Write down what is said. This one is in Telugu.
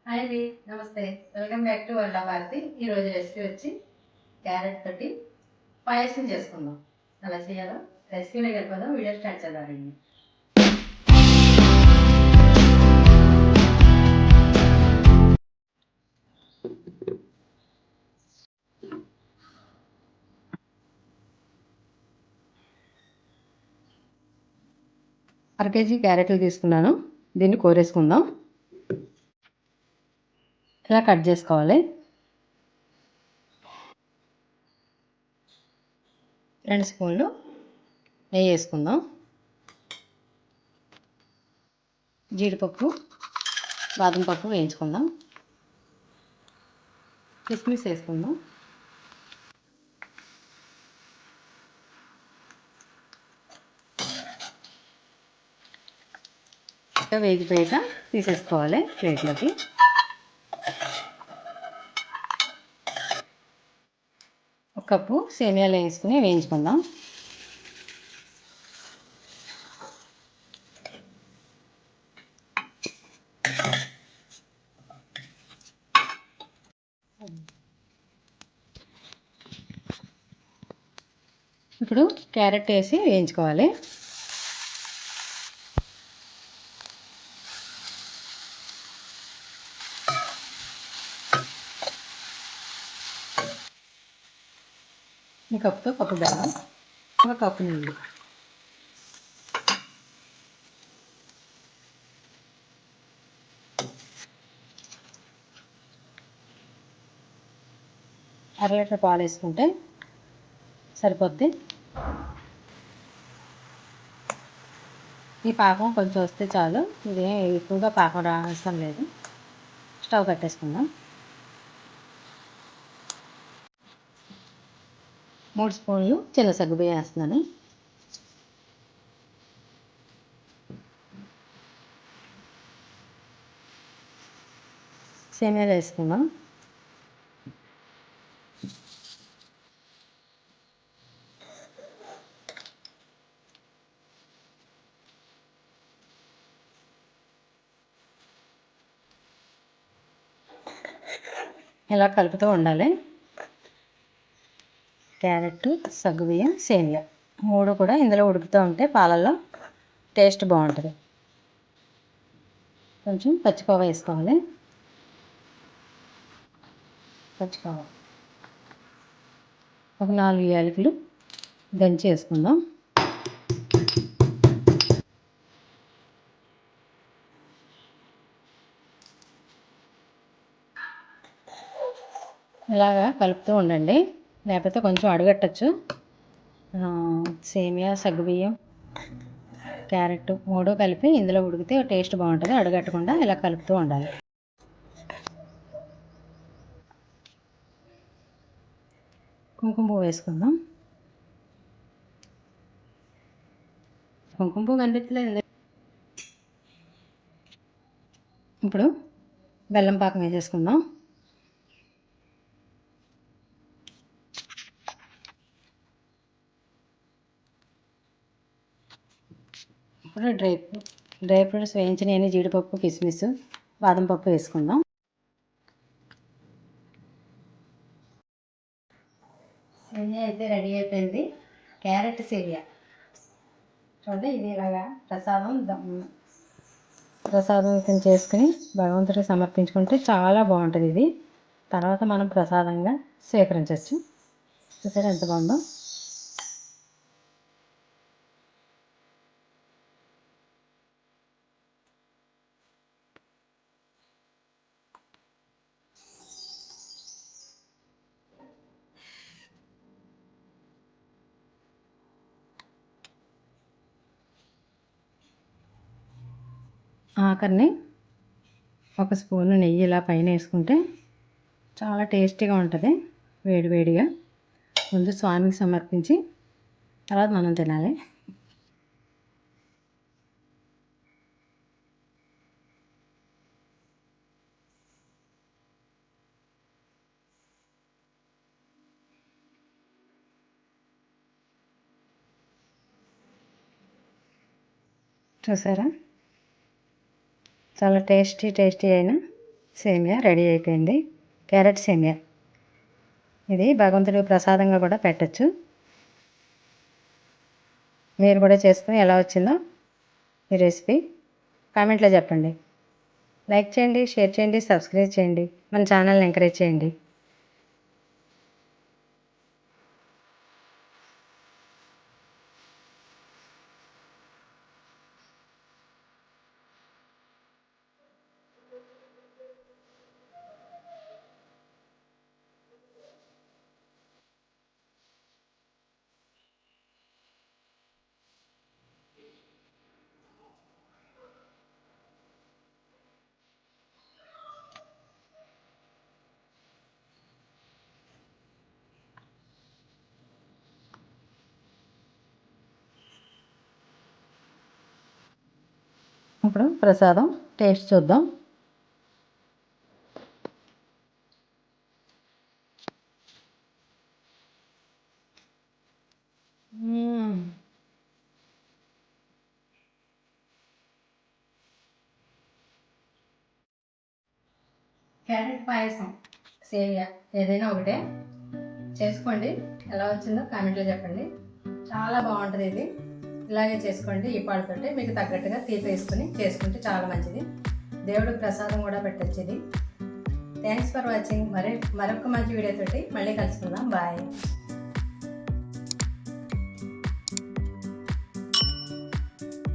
హాయ్ అండి, నమస్తే. వెల్కమ్ బ్యాక్ టు వంట భారతి. ఈరోజు రెసిపీ వచ్చి క్యారెట్ తోటి పాయసం చేసుకుందాం. అలా చేయాలో రెసిపీలోకి వెళ్ళిపోదాం. వీడియో స్టార్ట్ చేద్దామండి. అర కేజీ క్యారెట్లు తీసుకున్నాను. దీన్ని కోరేసుకుందాం. ఇలా కట్ చేసుకోవాలి. 2 స్పూన్లు నెయ్యి వేసుకుందాం. జీడిపప్పు, బాదం పప్పు వేయించుకుందాం. కిస్మిస్ వేసుకుందాం. వేగిపోయాక తీసేసుకోవాలి ప్లేట్లోకి. ఒక కప్పు సేమియాలు వేసుకుని వేయించుకుందాం. ఇప్పుడు క్యారెట్ వేసి వేయించుకోవాలి. ఈ కప్పుతో కప్పు బెల్లం, ఒక కప్పు నీళ్ళు. అర లీటర్ పాలు వేసుకుంటే సరిపోద్ది. ఈ పాకం కొంచెం వస్తే చాలు. ఇది ఎక్కువగా పాకం రావడం లేదు. స్టవ్ కట్టేసుకుందాం. 3 స్పూన్లు చిన్న సగ్గుబియ్యం వేస్తున్నాను. సేమియాలు వేసుకుందాం. ఇలా కలుపుతూ ఉండాలి. క్యారెట్, సగ్గుబియ్యం, సేమియా 3 కూడా ఇందులో ఉడుకుతూ ఉంటే పాలల్లో టేస్ట్ బాగుంటుంది. కొంచెం పచ్చికోవా వేసుకోవాలి. పచ్చికోవా ఒక 4 యాలకులు దంచి వేసుకుందాం. ఇలాగా కలుపుతూ ఉండండి, లేకపోతే కొంచెం అడుగట్టచ్చు. సేమియా, సగ్గుబియ్యం, క్యారెట్ 3 కలిపి ఇందులో ఉడికితే టేస్ట్ బాగుంటుంది. అడుగట్టకుండా ఇలా కలుపుతూ ఉండాలి. కుంకుమ పువ్వు వేసుకుందాం. కుంకుమ పువ్వు కనిపించలేదు. ఇప్పుడు బెల్లం పాకం వేసేసుకుందాం. ఇప్పుడు డ్రై ఫ్రూట్స్ వేయించిన జీడిపప్పు, కిస్మిస్, బాదం పప్పు వేసుకుందాం. సేమియా అయితే రెడీ అయిపోయింది. క్యారెట్ సేమియా చూడండి. ఇది ఇలాగా ప్రసాదం చేసుకుని భగవంతుడికి సమర్పించుకుంటే చాలా బాగుంటుంది. ఇది తర్వాత మనం ప్రసాదంగా స్వీకరించవచ్చు. చూసారా ఎంత బాగుందో. ఆఖరిని ఒక స్పూను నెయ్యి ఇలా పైన వేసుకుంటే చాలా టేస్టీగా ఉంటుంది. వేడివేడిగా ముందు స్వామికి సమర్పించి తర్వాత మనం తినాలి. చూసారా, చాలా టేస్టీ అయిన సేమియా రెడీ అయిపోయింది. క్యారెట్ సేమియా. ఇది భగవంతుడికి ప్రసాదంగా కూడా పెట్టచ్చు. మీరు కూడా చేసుకుని ఎలా వచ్చిందో ఈ రెసిపీ కామెంట్లో చెప్పండి. లైక్ చేయండి, షేర్ చేయండి, సబ్స్క్రైబ్ చేయండి. మన ఛానల్ని ఎంకరేజ్ చేయండి. ఇప్పుడు ప్రసాదం టేస్ట్ చూద్దాం. క్యారెట్ పాయసం, సేమియా ఏదైనా ఒకటే చేసుకోండి. ఎలా వచ్చిందో కామెంట్లో చెప్పండి. చాలా బాగుంటుంది ఇది. ఇలాగే చేసుకోండి. ఈ పాలతోటి మీకు తగ్గట్టుగా తీపి వేసుకొని చేసుకుంటే చాలా మంచిది. దేవుడికి ప్రసాదం కూడా పెట్టచ్చు ఇది. Thanks for watching. మరొక మంచి వీడియోతోటి మళ్ళీ కలుసుకుందాం. బాయ్.